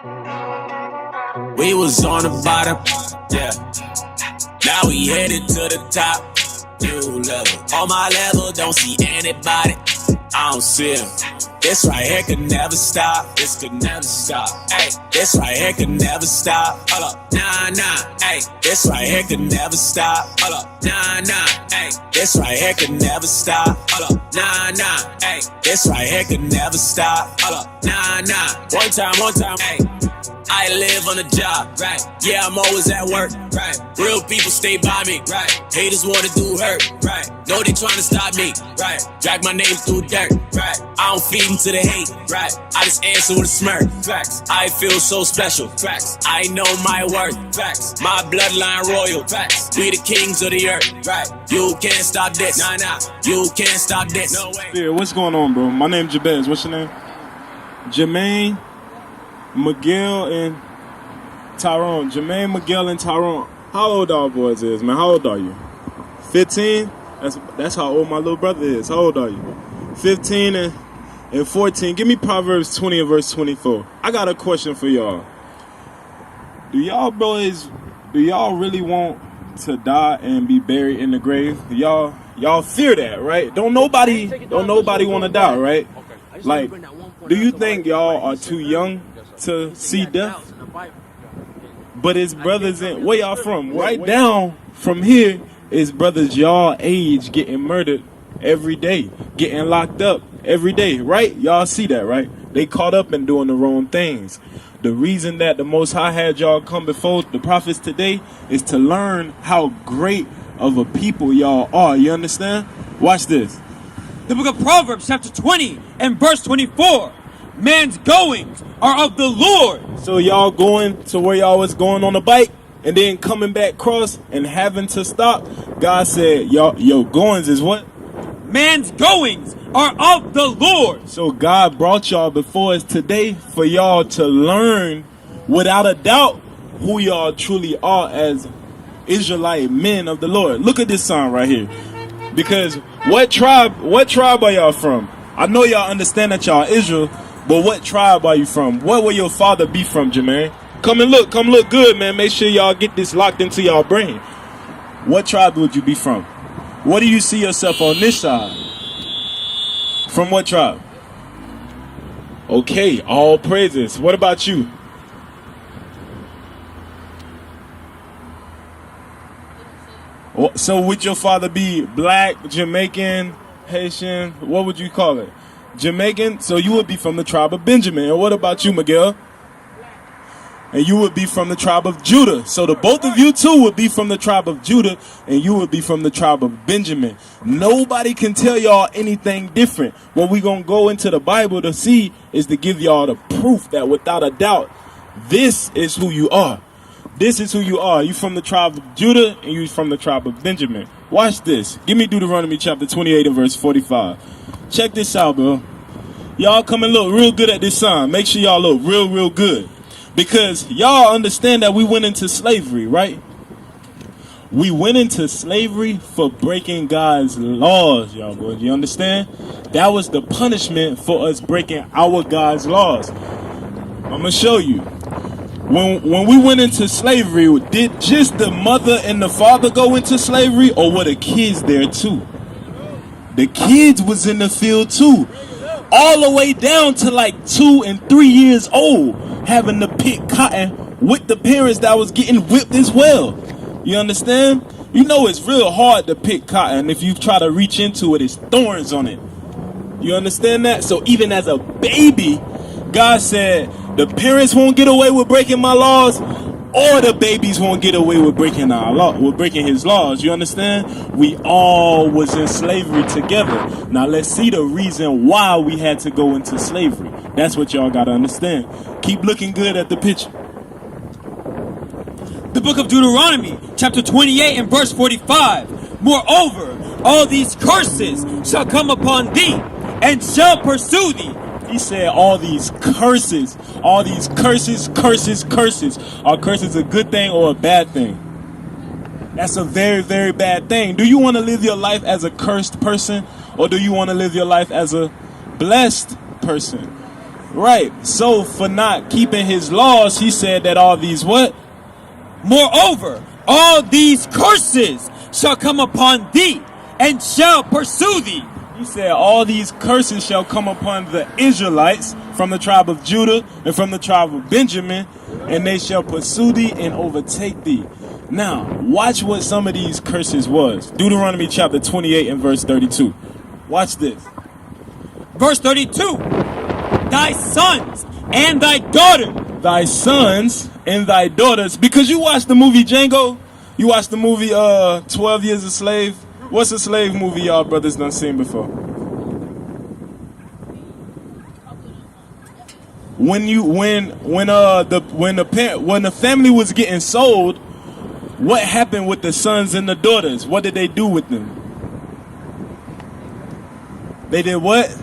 We was on the bottom, yeah. Now we headed to the top. New level. On my level, don't see anybody. I don't see him. This right here could never stop. This could never stop. Hey, this right here could never stop. Hold up, nah. Hey, this right here could never stop. Hold up, nah. Hey, this right here could never stop. Hold up, nah. Hey, this right here could never stop. Hold up, nah. One time. Hey. I live on a job, right? Yeah, I'm always at work, right? Real people stay by me, right? Haters wanna do hurt, right? Know they tryna stop me, right? Drag my name through dirt, right? I don't feed into the hate, right? I just answer with a smirk, facts. I feel so special, facts. I know my worth, facts. My bloodline royal, facts. We the kings of the earth, right? You can't stop this, nah. You can't stop this, no way. Yeah, what's going on, bro? My name's Jabez. What's your name? Jermaine, Miguel, and Tyrone. Jermaine, Miguel, and Tyrone. How old our boys is, man? How old are you? 15? That's how old my little brother is. How old are you? 15 and 14. Give me Proverbs 20 and verse 24. I got a question for y'all. Do y'all really want to die and be buried in the grave? Y'all fear that, right? Don't nobody want to die, right? Like, do you think y'all are too young to see death? But his brothers where y'all from? Right down from here is brothers y'all age getting murdered every day, getting locked up every day, right? Y'all see that, right? They caught up and doing the wrong things. The reason that the Most High had y'all come before the prophets today is to learn how great of a people y'all are. You understand? Watch this. The book of Proverbs chapter 20 and verse 24. Man's goings are of the Lord. So y'all going to where y'all was going on a bike and then coming back cross and having to stop. God said, your goings is what? Man's goings are of the Lord. So God brought y'all before us today for y'all to learn without a doubt who y'all truly are as Israelite men of the Lord. Look at this sign right here. Because what tribe are y'all from? I know y'all understand that y'all Israel, but what tribe are you from? Where will your father be from, Jermaine? Come look good, man. Make sure y'all get this locked into y'all brain. What tribe would you be from? What do you see yourself on this side? From what tribe? Okay, all praises. What about you? So would your father be black, Jamaican, Haitian? What would you call it? Jamaican? So you would be from the tribe of Benjamin. And what about you, Miguel? And you would be from the tribe of Judah. So the both of you two would be from the tribe of Judah, and you would be from the tribe of Benjamin. Nobody can tell y'all anything different. What we gonna go into the Bible to see is to give y'all the proof that without a doubt, this is who you are. This is who you are. You from the tribe of Judah, and you from the tribe of Benjamin. Watch this. Give me Deuteronomy chapter 28 and verse 45. Check this out, bro. Y'all come and look real good at this sign. Make sure y'all look real good. Because y'all understand that we went into slavery, right? We went into slavery for breaking God's laws, y'all boys. You understand? That was the punishment for us breaking our God's laws. I'm going to show you. When we went into slavery, did just the mother and the father go into slavery, or were the kids there too? The kids was in the field too. All the way down to like 2 and 3 years old, having to pick cotton with the parents that was getting whipped as well. You understand? You know it's real hard to pick cotton. If you try to reach into it, it's thorns on it. You understand that? So even as a baby, God said the parents won't get away with breaking my laws, or the babies won't get away with breaking our law, with breaking his laws. You understand? We all was in slavery together. Now let's see the reason why we had to go into slavery. That's what y'all gotta understand. Keep looking good at the picture. The book of Deuteronomy, chapter 28 and verse 45. Moreover, all these curses shall come upon thee, and shall pursue thee. He said all these curses. Are curses a good thing or a bad thing? That's a very, very bad thing. Do you want to live your life as a cursed person, or do you want to live your life as a blessed person? Right. So for not keeping his laws, he said that all these what? Moreover, all these curses shall come upon thee, and shall pursue thee. He said all these curses shall come upon the Israelites from the tribe of Judah and from the tribe of Benjamin, and they shall pursue thee and overtake thee. Now, watch what some of these curses was. Deuteronomy chapter 28 and verse 32. Watch this. Verse 32. Thy sons and thy daughters. Thy sons and thy daughters. Because you watched the movie Django. You watched the movie 12 Years a Slave. What's a slave movie y'all brothers done seen before? When the family was getting sold, what happened with the sons and the daughters? What did they do with them? They did what?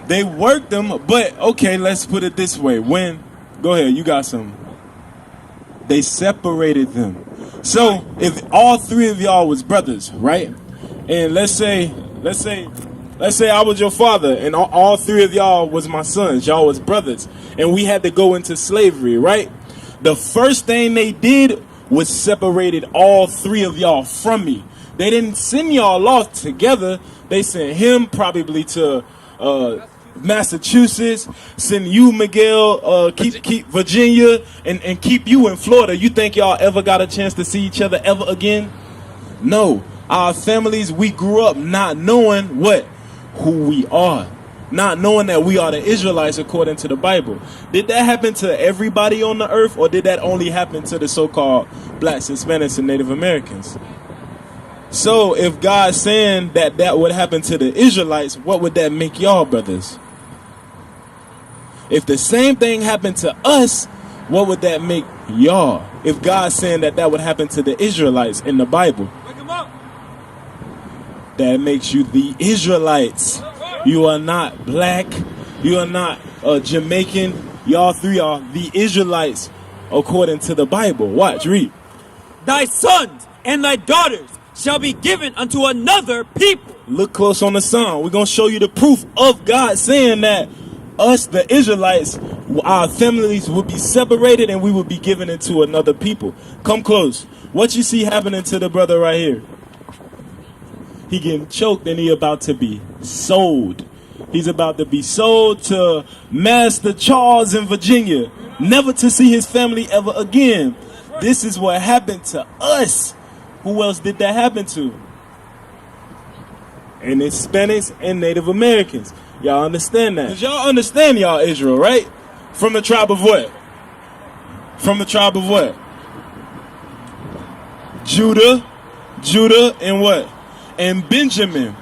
They worked them, but okay, let's put it this way. Go ahead, you got some. They separated them. So if all three of y'all was brothers, right? And let's say I was your father and all three of y'all was my sons. Y'all was brothers. And we had to go into slavery, right? The first thing they did was separated all three of y'all from me. They didn't send y'all off together. They sent him probably to Massachusetts, send you, Miguel, keep Virginia, and keep you in Florida. You think y'all ever got a chance to see each other ever again? No. Our families, we grew up not knowing who we are. Not knowing that we are the Israelites according to the Bible. Did that happen to everybody on the earth, or did that only happen to the so-called blacks, Hispanics, and Native Americans? So if God's saying that would happen to the Israelites, what would that make y'all brothers? If the same thing happened to us, what would that make y'all? If God's saying that would happen to the Israelites in the Bible, that makes you the Israelites. You are not black. You are not Jamaican. Y'all three are the Israelites according to the Bible. Watch, read. Thy sons and thy daughters shall be given unto another people. Look close on the song. We're going to show you the proof of God saying that us, the Israelites, our families will be separated and we will be given into another people. Come close. What you see happening to the brother right here? He getting choked and he about to be sold. He's about to be sold to Master Charles in Virginia, never to see his family ever again. This is what happened to us. Who else did that happen to? And Hispanics and Native Americans. Y'all understand that? Because y'all understand y'all Israel, right? From the tribe of what? From the tribe of what? Judah, and what? And Benjamin.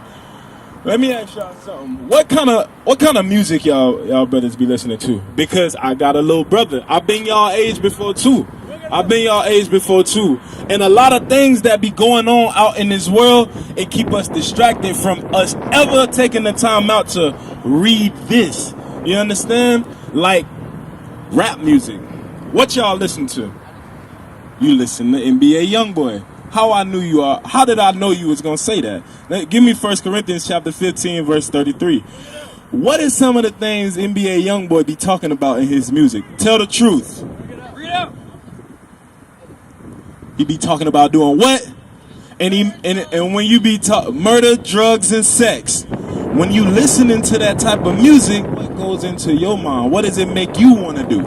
Let me ask y'all something. What kind of music y'all brothers be listening to? Because I got a little brother. I've been y'all age before too. And a lot of things that be going on out in this world, it keep us distracted from us ever taking the time out to read this. You understand? Like rap music. What y'all listen to? You listen to NBA Youngboy. How did I know you was going to say that? Give me 1 Corinthians chapter 15, verse 33. What is some of the things NBA Youngboy be talking about in his music? Tell the truth. Read out. He be talking about doing what? And when you be murder, drugs, and sex. When you listening to that type of music, what goes into your mind? What does it make you want to do?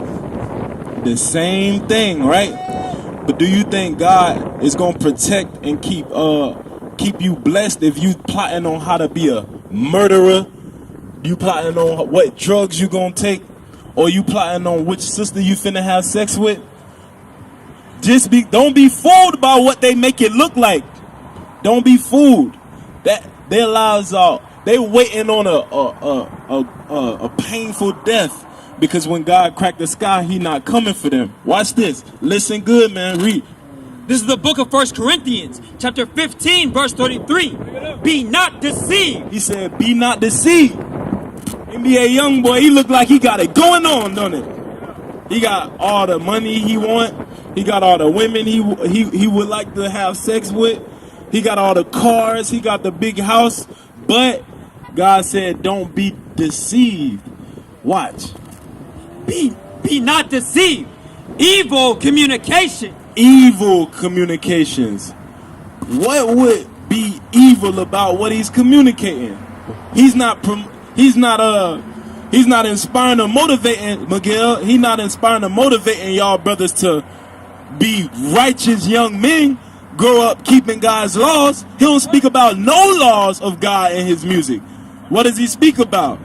The same thing, right? But do you think God is going to protect and keep you blessed if you plotting on how to be a murderer? You plotting on what drugs you going to take? Or you plotting on which sister you finna have sex with? Don't be fooled by what they make it look like. Don't be fooled. That their lives are, they waiting on a painful death. Because when God cracked the sky, he not coming for them. Watch this. Listen good, man. Read. This is the book of 1 Corinthians, chapter 15, verse 33. Be not deceived. He said, be not deceived. NBA Youngboy, he look like he got it going on, don't it? He got all the money he want. He got all the women he would like to have sex with. He got all the cars. He got the big house. But God said, don't be deceived. Watch. Be not deceived. Evil communication. Evil communications. What would be evil about what he's communicating? He's not inspiring or motivating, Miguel. He's not inspiring or motivating y'all brothers to be righteous young men, grow up keeping God's laws. He don't speak about no laws of God in his music. What does he speak about?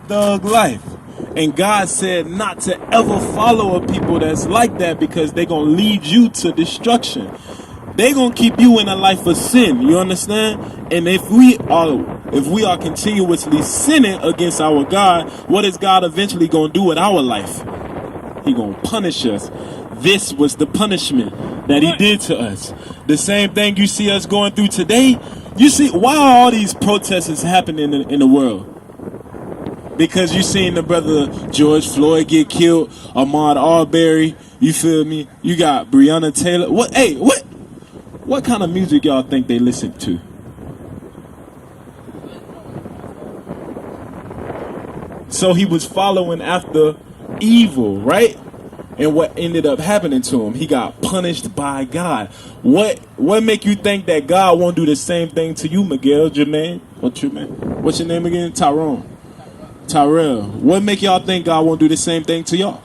Thug life. And God said not to ever follow a people that's like that, because they're going to lead you to destruction. They're going to keep you in a life of sin. You understand? And if we are continuously sinning against our God, what is God eventually going to do with our life? He going to punish us. This was the punishment that he did to us. The same thing you see us going through today. You see, why are all these protests happening in the world? Because you seen the brother George Floyd get killed, Ahmaud Arbery, you feel me? You got Breonna Taylor. What kind of music y'all think they listen to? So he was following after evil, right? And what ended up happening to him? He got punished by God. What make you think that God won't do the same thing to you, Miguel, Jermaine? What's your name again? Tyrell. What make y'all think God won't do the same thing to y'all?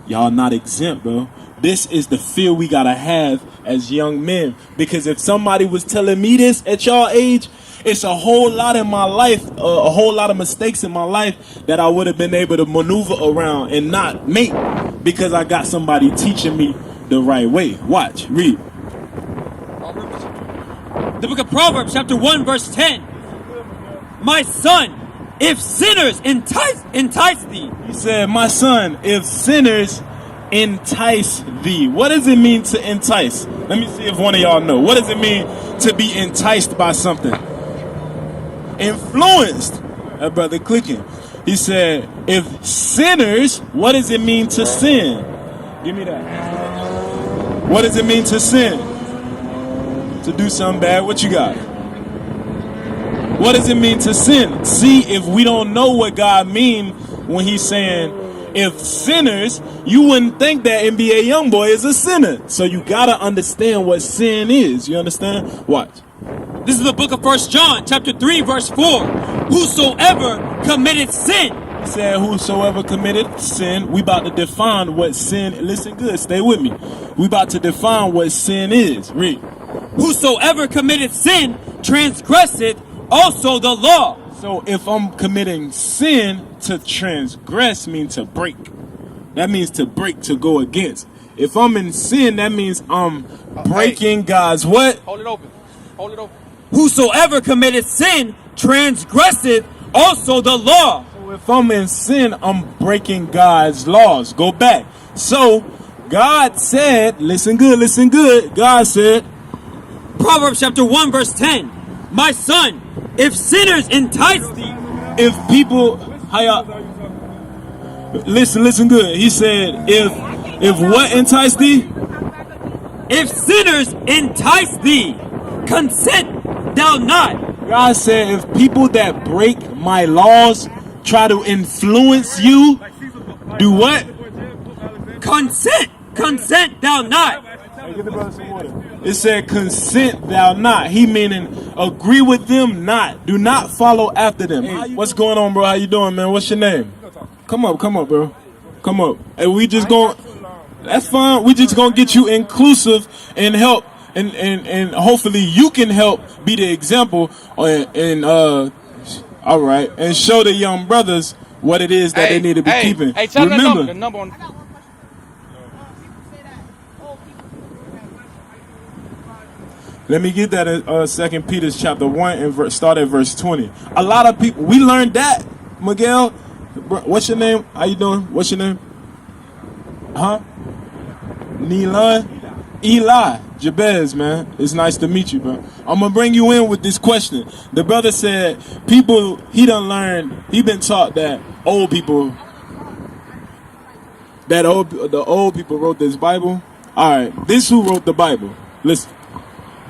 Y'all not exempt, bro. This is the fear we gotta have as young men. Because if somebody was telling me this at y'all age, it's a whole lot in my life, a whole lot of mistakes in my life that I would have been able to maneuver around and not make, because I got somebody teaching me the right way. Watch, read. The book of Proverbs, chapter 1, verse 10. My son, if sinners entice thee. He said, my son, if sinners entice thee. What does it mean to entice? Let me see if one of y'all know. What does it mean to be enticed by something? Influenced. That brother clicking. He said, if sinners, what does it mean to sin? Give me that. What does it mean to sin? To do something bad. What you got? What does it mean to sin? See, if we don't know what God means when he's saying, if sinners, you wouldn't think that NBA Youngboy is a sinner. So you got to understand what sin is. You understand? Watch. This is the book of 1 John, chapter 3, verse 4. Whosoever committed sin. He said, whosoever committed sin. We about to define what sin, listen good, stay with me. We about to define what sin is. Read. Whosoever committed sin transgresseth also the law. So if I'm committing sin, to transgress means to break. That means to break, to go against. If I'm in sin, that means I'm breaking God's what? Hold it open. Whosoever committed sin transgresseth also the law. So if I'm in sin, I'm breaking God's laws. Go back. So God said, listen good. God said, Proverbs chapter 1, verse 10. My son, if sinners entice thee. If people, listen good. He said, if what entice thee? If sinners entice thee, consent thou not. God said, if people that break my laws try to influence you, do what? Consent thou not. It said, consent thou not. He meaning agree with them not. Do not follow after them. Hey, what's going on, bro? How you doing, man? What's your name? Come up, bro. Come up. And we just going, that's fine. We just going to get you inclusive and help. And hopefully you can help be the example and all right, and show the young brothers what it is that they need to be keeping. Hey, tell Remember, the number on. let me get that in 2 Peter chapter 1 and start at verse 20. A lot of people, we learned that, Miguel. What's your name? How you doing? What's your name? Huh? Eli. Jabez, man. It's nice to meet you, bro. I'm going to bring you in with this question. The brother said, people, he been taught that the old people wrote this Bible. All right, this who wrote the Bible. Listen.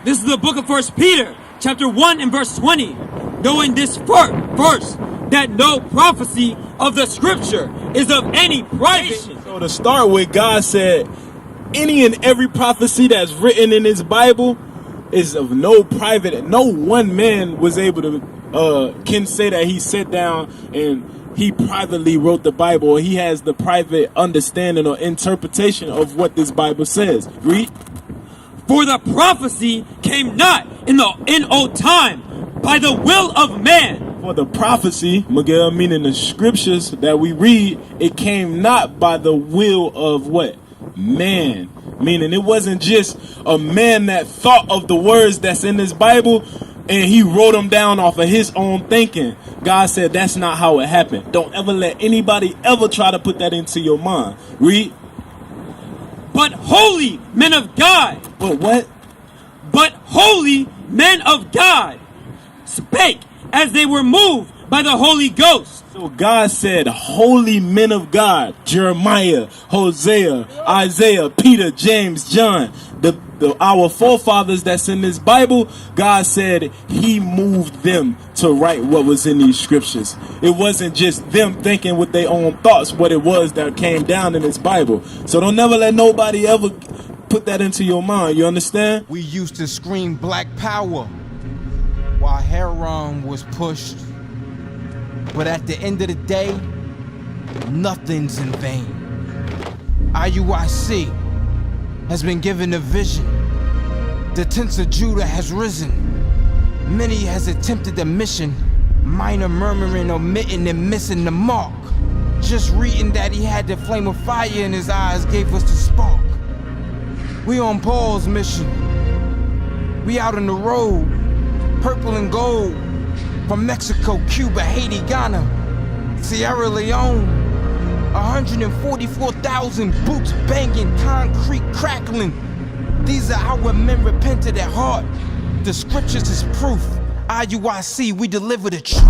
This is the book of 1 Peter, chapter 1 and verse 20. Knowing this first, that no prophecy of the scripture is of any private. So to start with, God said any and every prophecy that's written in his Bible is of no private. No one man was able to can say that he sat down and he privately wrote the Bible, or he has the private understanding or interpretation of what this Bible says. Read. For the prophecy came not in old time by the will of man. For the prophecy, Miguel, meaning the scriptures that we read, it came not by the will of what? Man. Meaning it wasn't just a man that thought of the words that's in this Bible and he wrote them down off of his own thinking. God said that's not how it happened. Don't ever let anybody ever try to put that into your mind. Read. But holy men of God. But what? But holy men of God spake as they were moved by the Holy Ghost. So God said, holy men of God, Jeremiah, Hosea, Isaiah, Peter, James, John, our forefathers that's in this Bible, God said he moved them to write what was in these scriptures. It wasn't just them thinking with their own thoughts what it was that came down in this Bible. So don't never let nobody ever put that into your mind. You understand? We used to scream black power while Heron was pushed. But at the end of the day, nothing's in vain. IUIC has been given a vision. The tents of Judah has risen. Many has attempted the mission, minor murmuring, omitting, and missing the mark. Just reading that he had the flame of fire in his eyes gave us the spark. We on Paul's mission. We out on the road, purple and gold, from Mexico, Cuba, Haiti, Ghana, Sierra Leone. 144,000 boots banging, concrete crackling. These are our men repented at heart. The scriptures is proof. IUIC, we deliver the truth.